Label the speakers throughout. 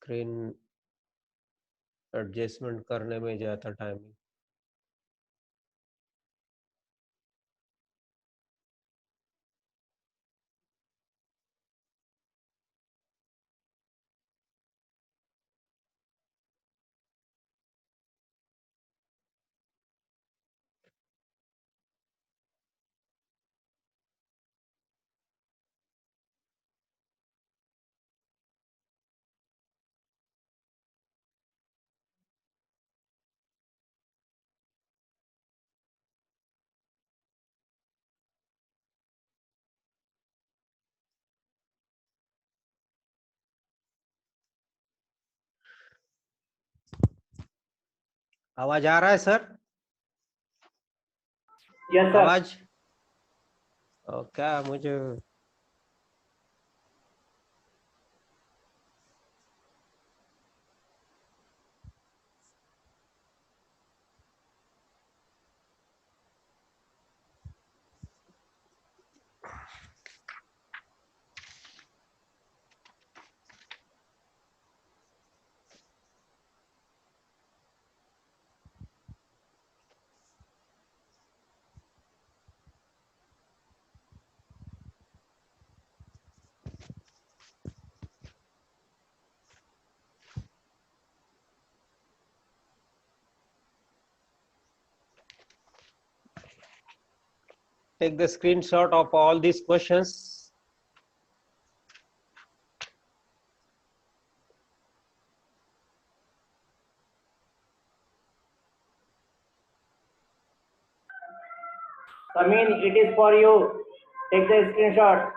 Speaker 1: Screen adjustment करने में जाता टाइमिंग। आवाज आ रहा है सर?
Speaker 2: Yes sir.
Speaker 1: आवाज क्या मुझे take the screenshot of all these questions.
Speaker 2: Samin, it is for you. Take the screenshot.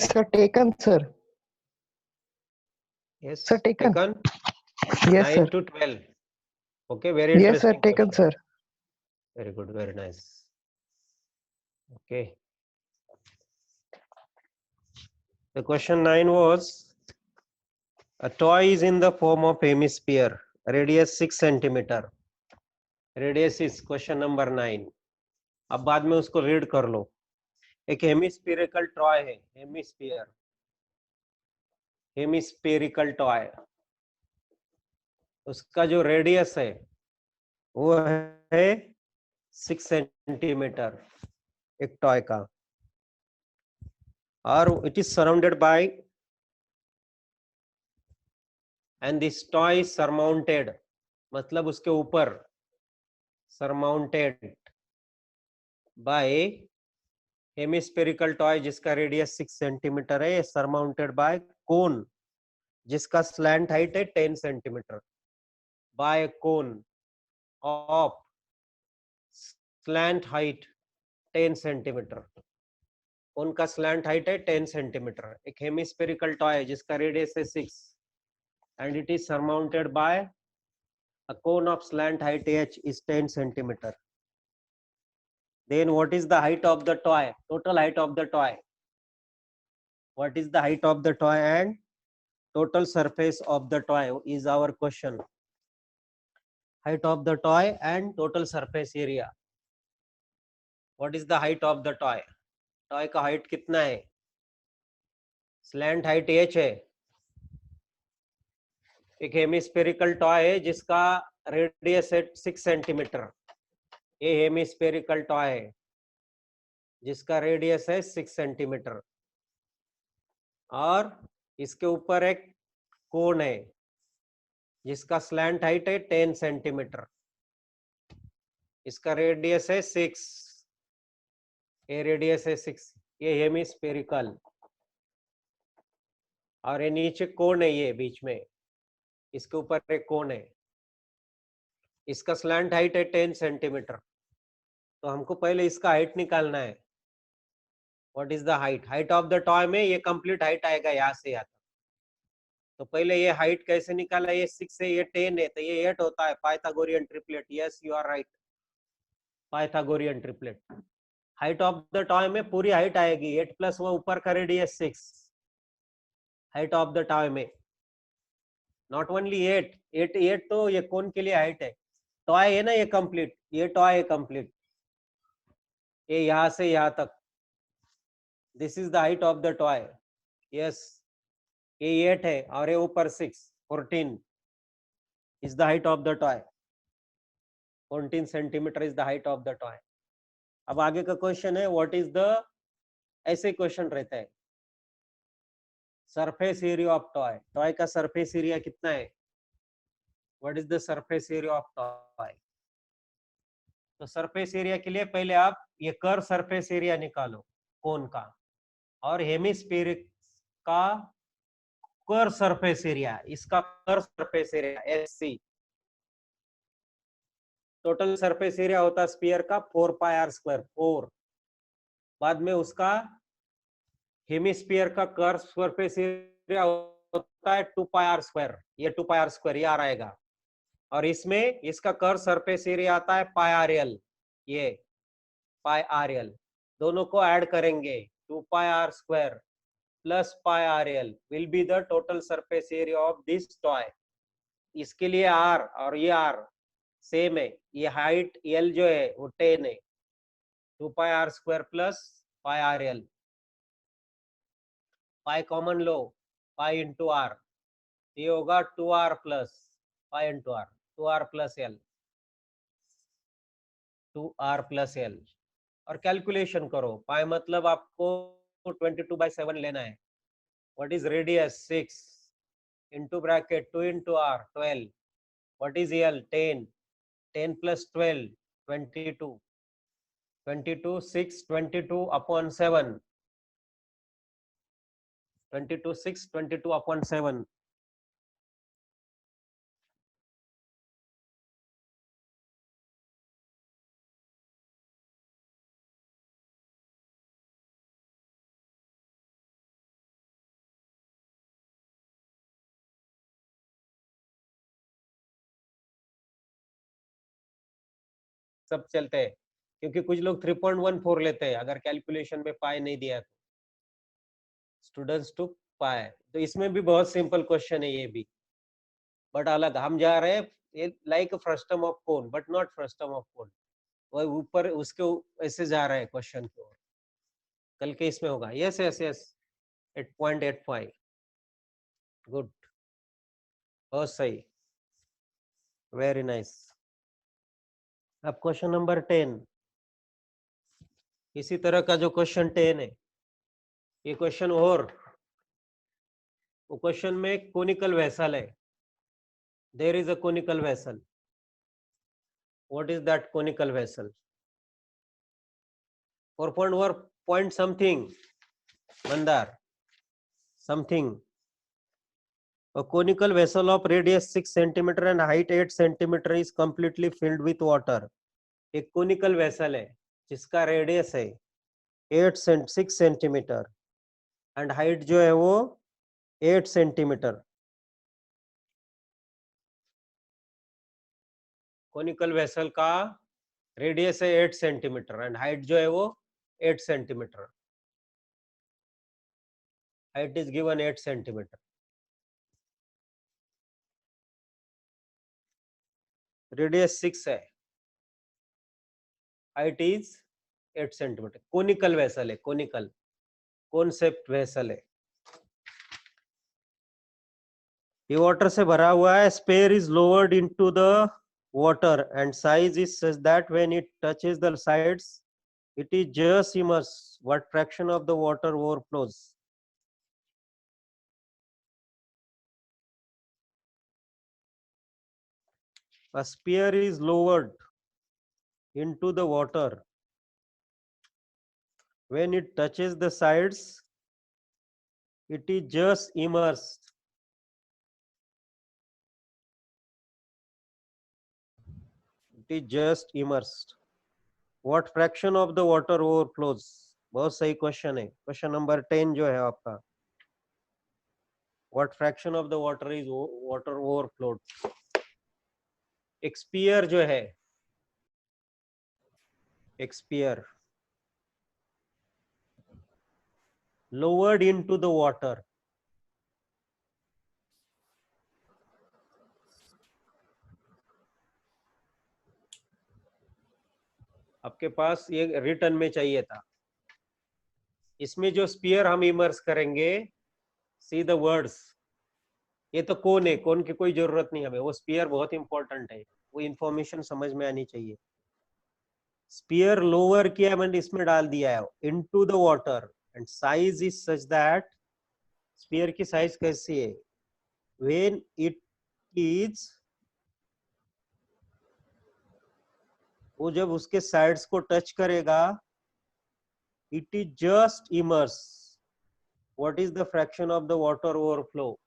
Speaker 3: Sir, taken, sir.
Speaker 1: Yes,
Speaker 3: Sir, taken. Yes,
Speaker 1: 9
Speaker 3: sir.
Speaker 1: to 12. Okay, very
Speaker 3: Yes, sir,
Speaker 1: interesting
Speaker 3: taken,
Speaker 1: question.
Speaker 3: sir.
Speaker 1: Very good, very nice. Okay. The question 9 was, a toy is in the form of hemisphere, radius 6 centimeter. Radius is question number 9. अब बाद में उसको read कर लो। एक hemispherical toy है, hemispherical toy, उसका जो radius है वो है 6 सेंटीमीटर एक टॉय का, और it is surrounded by, and this toy is surmounted, मतलब उसके ऊपर, सरमाउंटेड बाय हेमिस्फेरिकल टॉय जिसका रेडियस 6 सेंटीमीटर है, सरमाउंटेड बाय कोन जिसका स्लैंट हाइट है 10 centimetre, by cone of slant height 10 centimetre, उनका स्लैंट हाइट है 10 सेंटीमीटर। एक हेमिस्फेरिकल टॉय है जिसका रेडियस है 6 and it is surmounted by a cone of slant height h is 10 centimeter. Then what is the height of the toy? Total height of the toy. What is the height of the toy and total surface of the toy is our question. Height of the toy and total surface area. What is the height of the toy? Toy का height कितना है? Slant height h है। एक hemispherical toy है जिसका radius है 6 centimetre. ये hemispherical toy है जिसका रेडियस है 6 सेंटीमीटर, और इसके ऊपर एक कोन है जिसका स्लैंट हाइट है 10 सेंटीमीटर, इसका रेडियस है 6, ये रेडियस है 6, ये हेमिस्फेरिकल, और ये नीचे कोन है, ये बीच में इसके ऊपर एक कोन है, इसका स्लैंट हाइट है 10 सेंटीमीटर। तो हमको पहले इसका हाइट निकालना है। What is the height? Height of the toy में ये कंप्लीट हाइट आएगा यहाँ से यहाँ तक, तो पहले ये हाइट कैसे निकाला, ये 6 है, ये 10 है, तो ये 8 होता है, Pythagorean triplet. Yes you are right, Pythagorean triplet. Height of the toy में पूरी हाइट आएगी 8 प्लस वो ऊपर का radius 6, height of the toy में। नॉट ओनली 8 तो ये कौन के लिए हाइट है, टॉय है ना ये कंप्लीट, ये टॉय है कंप्लीट, ये यहां से यहां तक, this is the height of the toy. Yes, ये 8 है और ये ऊपर 6, 14 is the height of the toy, 14 centimetre is the height of the toy. अब आगे का क्वेश्चन है व्हाट इज द, ऐसे क्वेश्चन रहता है, surface area of toy, toy का सरफेस एरिया कितना है, what is the surface area of toy. तो सरफेस एरिया के लिए पहले आप ये कर्व सरफेस एरिया निकालो कोन का, और हेमिस्फीरिक का कर्व सरफेस एरिया, इसका curve surface area SC, total surface area होता है स्फीयर का 4 पाई आर स्क्वायर 4, बाद में उसका हेमिस्फीयर का कर्व सरफेस एरिया होता है 2 पाई आर स्क्वायर, ये 2 पाई आर स्क्वायर ये आ रहेगा, और इसमें इसका कर्व सरफेस एरिया आता है पाई आर एल, ये पाई आर एल, दोनों को ऐड करेंगे 2 pi r square plus pi r l will be the total surface area of this toy. इसके लिए आर और ये आर सेम है, ये हाइट एल जो है वो 10 है, 2 pi r square plus pi r l, pi common लो, पाई इंटू आर, ये होगा 2r plus pi into r, 2r plus l, 2r plus l, और कैलकुलेशन करो, पाई मतलब आपको 22/7 लेना है, what is radius 6 into bracket 2 into r 12, what is l 10, 10 plus 12 22, 22 6 22 upon 7, 22 6 22 upon 7, सब चलते हैं, क्योंकि कुछ लोग 3.14 लेते हैं अगर कैलकुलेशन में पाई नहीं दिया तो, स्टूडेंट्स टू पाई। तो इसमें भी बहुत सिंपल क्वेश्चन है ये भी, बट अलग हम जा रहे हैं ये like frustum of cone but not frustum of cone, वो ऊपर उसके ऐसे जा रहे हैं क्वेश्चन की ओर, कल के इसमें होगा। यस यस यस 8.85 गुड, बहुत सही, वेरी नाइस। अब क्वेश्चन नंबर 10, इसी तरह का जो क्वेश्चन 10 है, ये क्वेश्चन और वो क्वेश्चन में कोनिकल वेसल है, there is a conical vessel, what is that conical vessel, 4.1 point something Mandar, something, a conical vessel of radius 6 centimeter and height 8 centimeter is completely filled with water। एक conical vessel है जिसका radius है 6 centimetre and height जो है वो 8 centimetre. Conical vessel का radius है 8 centimetre and height जो है वो 8 centimetre, height is given 8 centimetre, radius 6 है, height is 8 centimetre, conical vessel है, कोनिकल कॉन्सेप्ट वेसल है, ये वाटर से भरा हुआ है, spare is lowered into the water and size is such that when it touches the sides it is just immersed, what fraction of the water overflows। a spear is lowered into the water, when it touches the sides it is just immersed, it is just immersed, what fraction of the water overflows। बहुत सही question है, question number 10 जो है आपका। What fraction of the water is water overflowed? एक spear जो है, एक spear lowered into the water, आपके पास ये रिटर्न में चाहिए था। इसमें जो स्पीयर हम इमर्स करेंगे, सी द वर्ड्स, ये तो कोन है, कोन की कोई जरूरत नहीं हमें, वो स्पीयर बहुत इंपॉर्टेंट है, वो इंफॉर्मेशन समझ में आनी चाहिए। स्पीयर लोअर किया मैंने, इसमें डाल दिया है into the water, and size is such that, sphere की साइज कैसी है, व्हेन इट इज, वो जब उसके साइड्स को टच करेगा, it is just immerse, what is the fraction of the water overflow,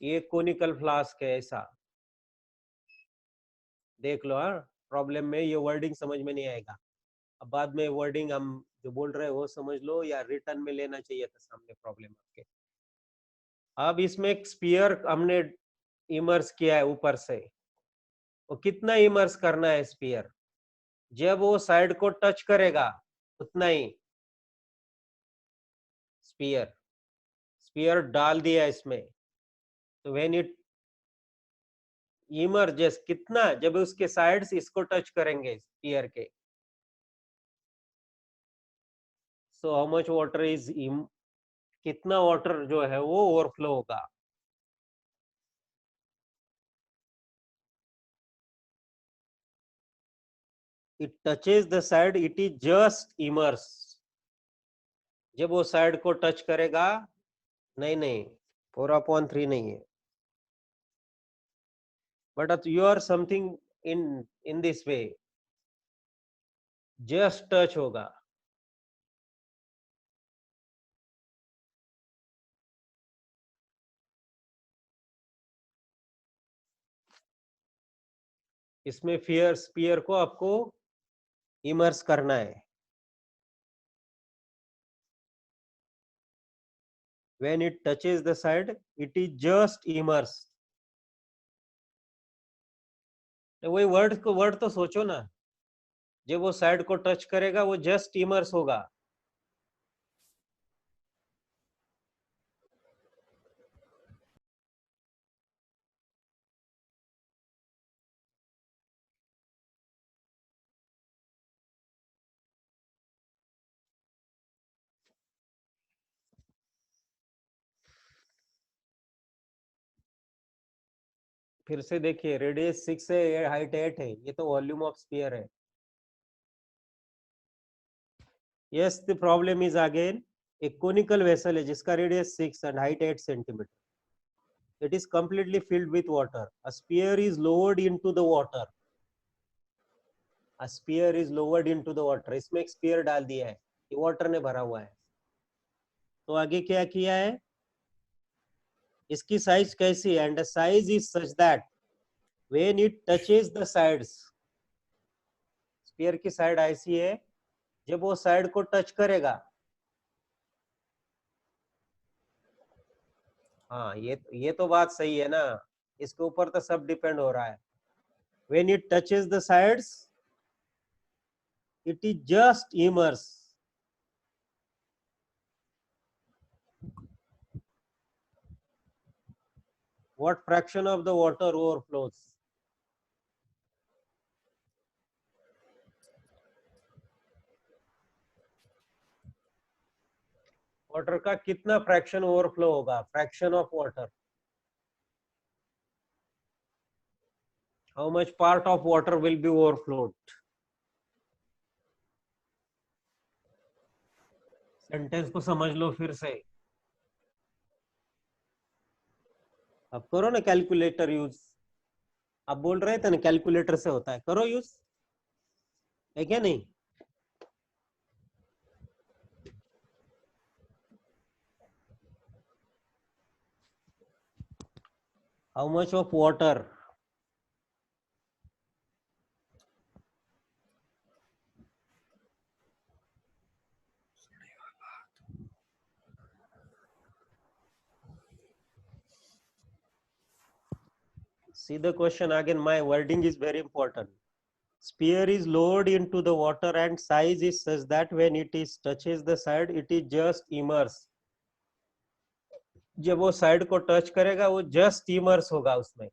Speaker 1: ये कोनिकल फ्लास्क है ऐसा, देख लो। हाँ, प्रॉब्लम में ये वर्डिंग समझ में नहीं आएगा, अब बाद में वर्डिंग हम जो बोल रहे हैं वो समझ लो, या रिटर्न में लेना चाहिए था सामने प्रॉब्लम आपके। अब इसमें एक स्पीयर हमने इमर्स किया है ऊपर से, वो कितना इमर्स करना है स्पीयर, जब वो साइड को टच करेगा उतना ही स्पीयर, स्पीयर डाल दिया इसमें, तो व्हेन इट इमर्जेस, कितना, जब उसके साइड्स इसको टच करेंगे स्पीयर के, so how much water is, कितना वाटर जो है वो ओवरफ्लो होगा। It touches the side, it is just immerse, जब वो साइड को टच करेगा, नहीं नहीं 4/3 नहीं है, but you are something in this way, just touch होगा। इसमें फियर स्पीयर को आपको इमर्स करना है, when it touches the side it is just immersed। वही वर्ड तो सोचो ना, जब वो साइड को टच करेगा वो जस्ट इमर्स होगा। फिर से देखिए, रेडियस 6 है, हाइट 8 है, ये तो वॉल्यूम ऑफ स्फीयर है। Yes, the problem is again, एक कोनिकल वेसल है जिसका radius 6 and height 8 centimetre, it is completely filled with water, a sphere is lowered into the water, a sphere is lowered into the water, इसमें एक spear डाल दिया है, ये water ने भरा हुआ है। तो आगे क्या किया है, इसकी साइज कैसी है, and the size is such that when it touches the sides, sphere की साइड ऐसी है, जब वो साइड को टच करेगा, हाँ ये तो बात सही है ना, इसके ऊपर तो सब डिपेंड हो रहा है। When it touches the sides it is just immerse, what fraction of the water overflows, water का कितना फ्रैक्शन ओवरफ्लो होगा, fraction of water, how much part of water will be overflowed. Sentence को समझ लो फिर से, अब करो ना कैलकुलेटर यूज, आप बोल रहे थे ना कैलकुलेटर से होता है, करो यूज, है क्या नहीं। How much of water, See the question again. My wording is very important. Sphere is lowered into the water and size is such that when it is touches the side, it is just immerse. जब वो side को touch करेगा वो just immerse होगा उसमें.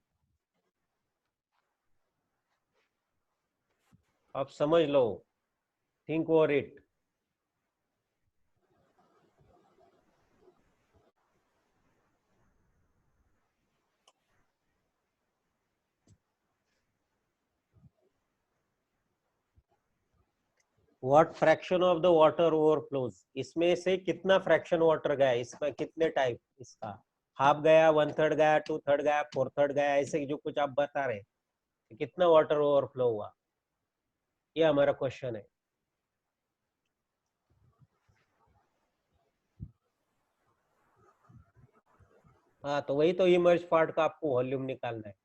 Speaker 1: आप समझ लो. Think over it. What fraction of the water overflows. इसमें से कितना फ्रैक्शन वाटर गया, इसमें कितने टाइप, इसका हाफ गया, 1/3 गया, 2/3 गया, 4/3 गया, ऐसे जो कुछ आप बता रहे, कितना वाटर ओवरफ्लो हुआ, ये हमारा क्वेश्चन है. हाँ, तो वही तो इमर्ज पार्ट का आपको वॉल्यूम निकालना है.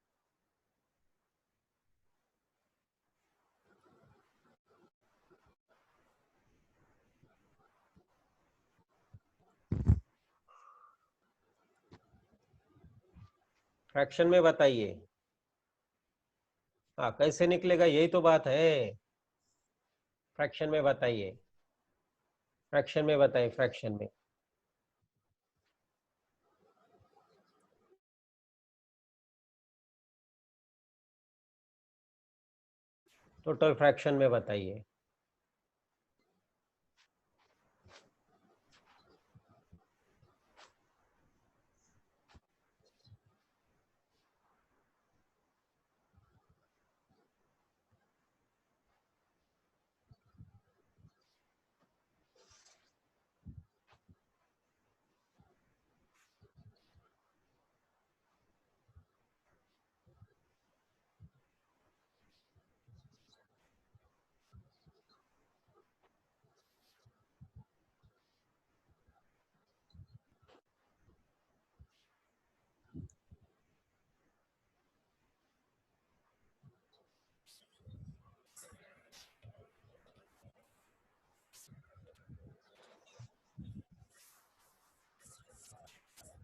Speaker 1: फ्रैक्शन में बताइए. हाँ, कैसे निकलेगा, यही तो बात है. फ्रैक्शन में बताइए. फ्रैक्शन में बताइए. फ्रैक्शन में टोटल फ्रैक्शन में बताइए.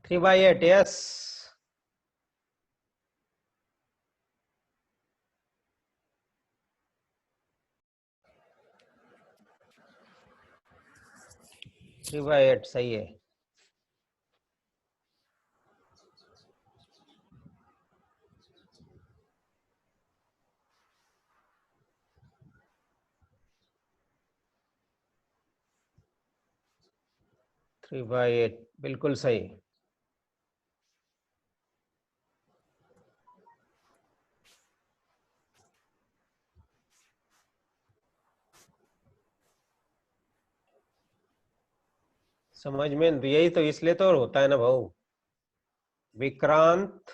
Speaker 1: Three by eight. Yes. Three by eight सही है. थ्री बाई एट बिल्कुल सही. समझ में, यही तो, इसलिए तो होता है ना भाऊ. विक्रांत,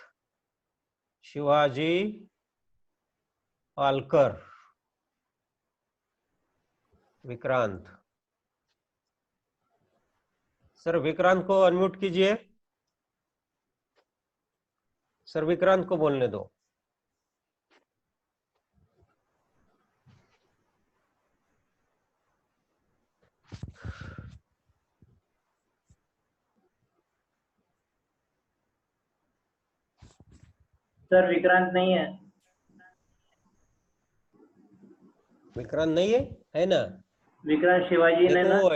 Speaker 1: शिवाजी, पालकर. विक्रांत. सर विक्रांत को अनम्यूट कीजिए. सर विक्रांत को बोलने दो.
Speaker 2: सर विक्रांत नहीं है.
Speaker 1: विक्रांत नहीं है ना.
Speaker 2: विक्रांत शिवाजी ने ना.
Speaker 1: देखो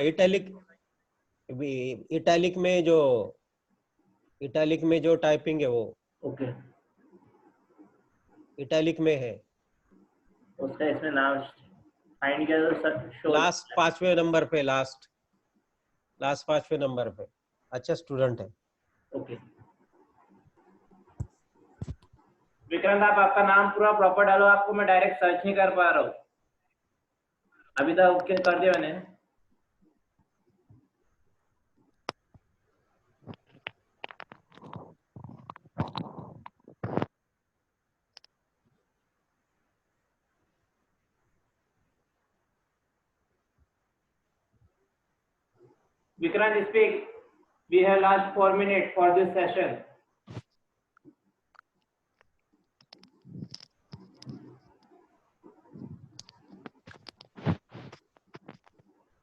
Speaker 1: इटैलिक में जो टाइपिंग है वो
Speaker 2: ओके.
Speaker 1: इटैलिक में है.
Speaker 2: उसका इसमें नाम फाइंड किया तो सर शो.
Speaker 1: लास्ट 5वें नंबर पे. लास्ट 5वें नंबर पे. अच्छा स्टूडेंट है.
Speaker 2: ओके. विक्रांत आप आपका नाम पूरा प्रॉपर डालो. आपको मैं डायरेक्ट सर्च नहीं कर पा रहा हूँ. अभी तक ओके कर दिया मैंने. Vikrant, speak. We have last 4 minutes for this session.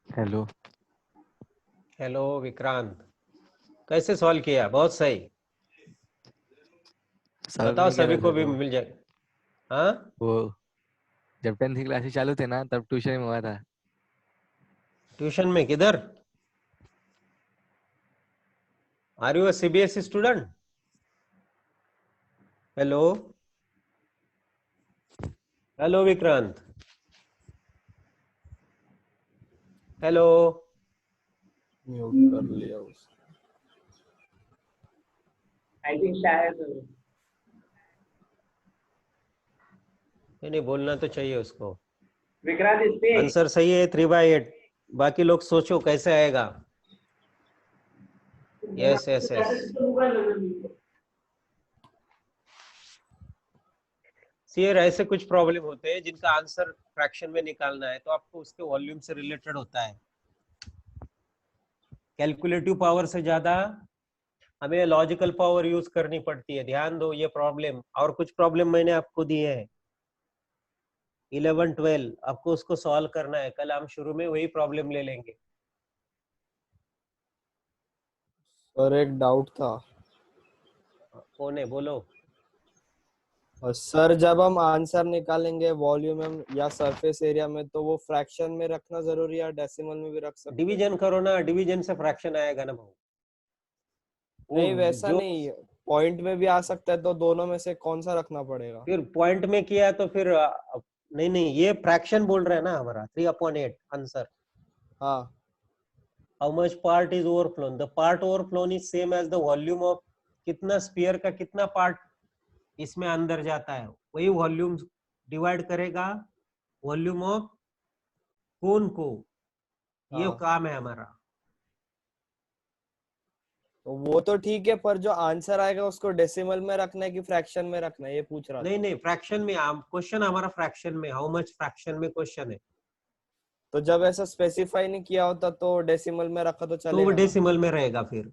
Speaker 4: Hello.
Speaker 1: Hello Vikrant, कैसे सॉल्व किया? बहुत सही.
Speaker 4: सर
Speaker 1: बताओ
Speaker 4: ने क्या
Speaker 1: सभी
Speaker 4: था
Speaker 1: को
Speaker 4: सर
Speaker 1: भी
Speaker 4: वो
Speaker 1: मिल जाए। हाँ,
Speaker 4: वो जब 10th की क्लासेस चालू थे ना तब ट्यूशन में हुआ था।
Speaker 1: ट्यूशन में किधर? Are you a CBSE student? Hello, hello Vikrant, hello.
Speaker 5: Mute कर लिया उसने।
Speaker 2: आई थिंक शायद
Speaker 1: नहीं, बोलना तो चाहिए उसको।
Speaker 2: विक्रांत स्पीक।
Speaker 1: आंसर सही है 3/8। बाकी लोग सोचो कैसे आएगा। Yes yes yes. सियर ऐसे कुछ प्रॉब्लम होते हैं जिनका आंसर फ्रैक्शन में निकालना है तो आपको उसके वॉल्यूम से रिलेटेड होता है। कैलकुलेटिव पावर से ज्यादा हमें लॉजिकल पावर यूज करनी पड़ती है। ध्यान दो ये प्रॉब्लम और कुछ प्रॉब्लम मैंने आपको दिए हैं 11 12, आपको उसको सॉल्व करना है। कल हम शुरू में वही प्रॉब्लम ले लेंगे।
Speaker 5: सर एक डाउट था।
Speaker 1: कौन है बोलो।
Speaker 5: सर जब हम आंसर निकालेंगे वॉल्यूम या सरफेस एरिया में तो वो फ्रैक्शन में रखना जरूरी है या डेसिमल में भी रख सकते हैं?
Speaker 1: डिवीजन करो ना, डिवीजन से फ्रैक्शन आएगा ना भाऊ।
Speaker 5: नहीं वैसा
Speaker 1: जो
Speaker 5: नहीं, पॉइंट में भी आ सकता है तो दोनों में से कौन सा रखना पड़ेगा?
Speaker 1: फिर पॉइंट में किया तो फिर नहीं ये फ्रैक्शन बोल रहे हैं ना हमारा 3/8 आंसर।
Speaker 5: हाँ
Speaker 1: how much part is overflown? The part overflown is same as the volume of कितना स्फीयर का कितना पार्ट इसमें अंदर जाता है, वही वॉल्यूम डिवाइड करेगा वॉल्यूम ऑफ कोन को। ये
Speaker 5: हाँ
Speaker 1: काम है हमारा।
Speaker 5: तो वो तो ठीक है, पर जो आंसर आएगा उसको डेसिमल में रखना है कि फ्रैक्शन में रखना है, ये पूछ रहा था।
Speaker 1: नहीं फ्रैक्शन में। क्वेश्चन हमारा फ्रैक्शन में, हाउ मच फ्रैक्शन में क्वेश्चन है।
Speaker 5: तो जब ऐसा स्पेसिफाई नहीं किया होता तो डेसिमल में रखा तो
Speaker 1: तो वो
Speaker 5: चलेगा ना?
Speaker 1: डेसिमल में रहेगा फिर।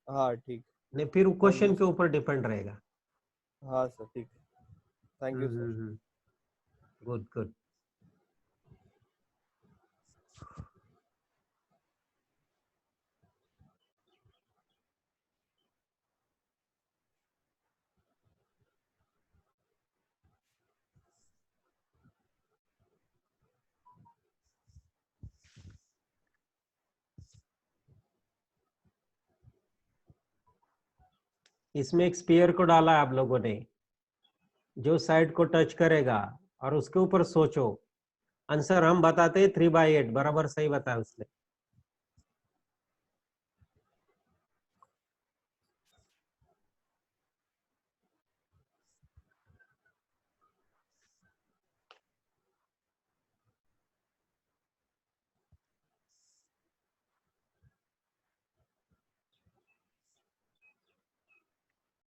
Speaker 5: हाँ ठीक।
Speaker 1: नहीं फिर
Speaker 5: थैंक
Speaker 1: क्वेश्चन
Speaker 5: यू
Speaker 1: के ऊपर डिपेंड रहेगा।
Speaker 5: हाँ सर ठीक है, thank you sir.
Speaker 1: Good good. इसमें एक स्पीयर को डाला आप लोगों ने, जो साइड को टच करेगा और उसके ऊपर सोचो। आंसर हम बताते 3/8 बराबर सही बताया उसने।